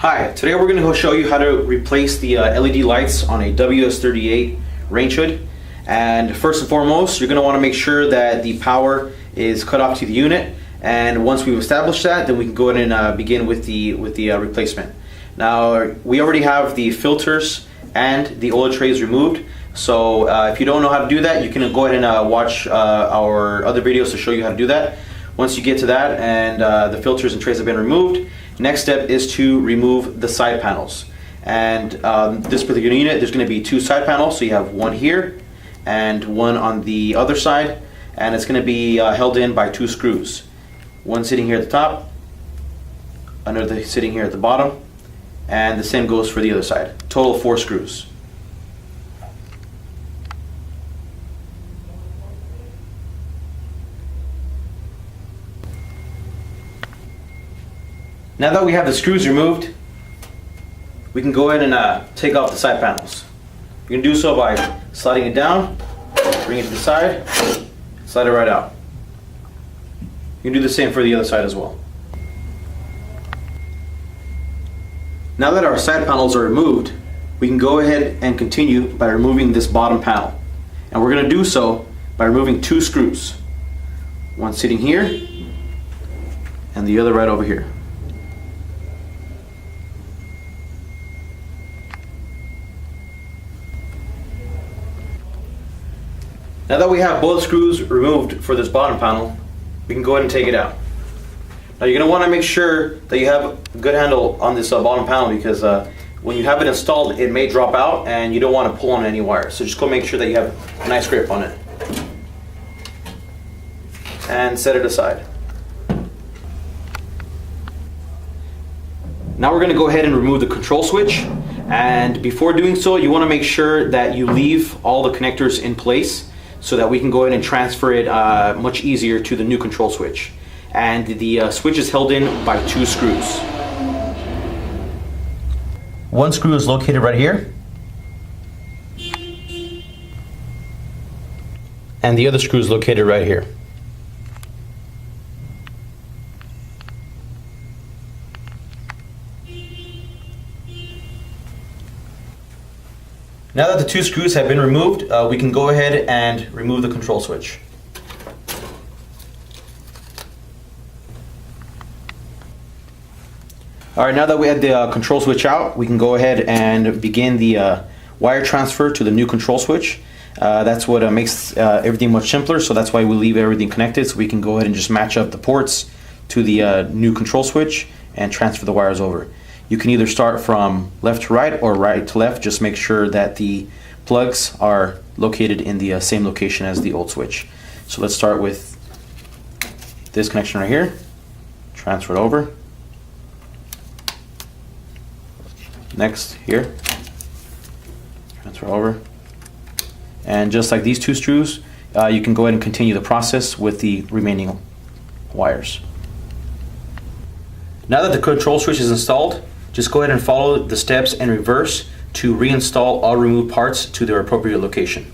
Hi, today we're going to show you how to replace the LED lights on a WS-38 range hood. And first and foremost, you're going to want to make sure that the power is cut off to the unit. And once we've established that, then we can go ahead and begin with the replacement. Now, we already have the filters and the OLED trays removed. So if you don't know how to do that, you can go ahead and watch our other videos to show you how to do that. Once you get to that and the filters and trays have been removed, next step is to remove the side panels. And this particular unit, there's going to be two side panels. So you have one here and one on the other side, and it's going to be held in by two screws. One sitting here at the top, another sitting here at the bottom, and the same goes for the other side. Total of 4 screws. Now that we have the screws removed, we can go ahead and take off the side panels. You can do so by sliding it down, bring it to the side, slide it right out. You can do the same for the other side as well. Now that our side panels are removed, we can go ahead and continue by removing this bottom panel. And we're going to do so by removing 2 screws. One sitting here and the other right over here. Now that we have both screws removed for this bottom panel, we can go ahead and take it out. Now you're going to want to make sure that you have a good handle on this bottom panel, because when you have it installed, it may drop out and you don't want to pull on any wires. So just go make sure that you have a nice grip on it. And set it aside. Now we're going to go ahead and remove the control switch. And before doing so, you want to make sure that you leave all the connectors in place, so that we can go ahead and transfer it much easier to the new control switch. And the switch is held in by 2 screws. One screw is located right here, and the other screw is located right here. Now that the 2 screws have been removed, we can go ahead and remove the control switch. Alright, now that we had the control switch out, we can go ahead and begin the wire transfer to the new control switch. That's what makes everything much simpler, so that's why we leave everything connected, so we can go ahead and just match up the ports to the new control switch and transfer the wires over. You can either start from left to right or right to left. Just make sure that the plugs are located in the same location as the old switch. So let's start with this connection right here. Transfer it over. Next, here. Transfer over. And just like these 2 screws, you can go ahead and continue the process with the remaining wires. Now that the control switch is installed, just go ahead and follow the steps in reverse to reinstall all removed parts to their appropriate location.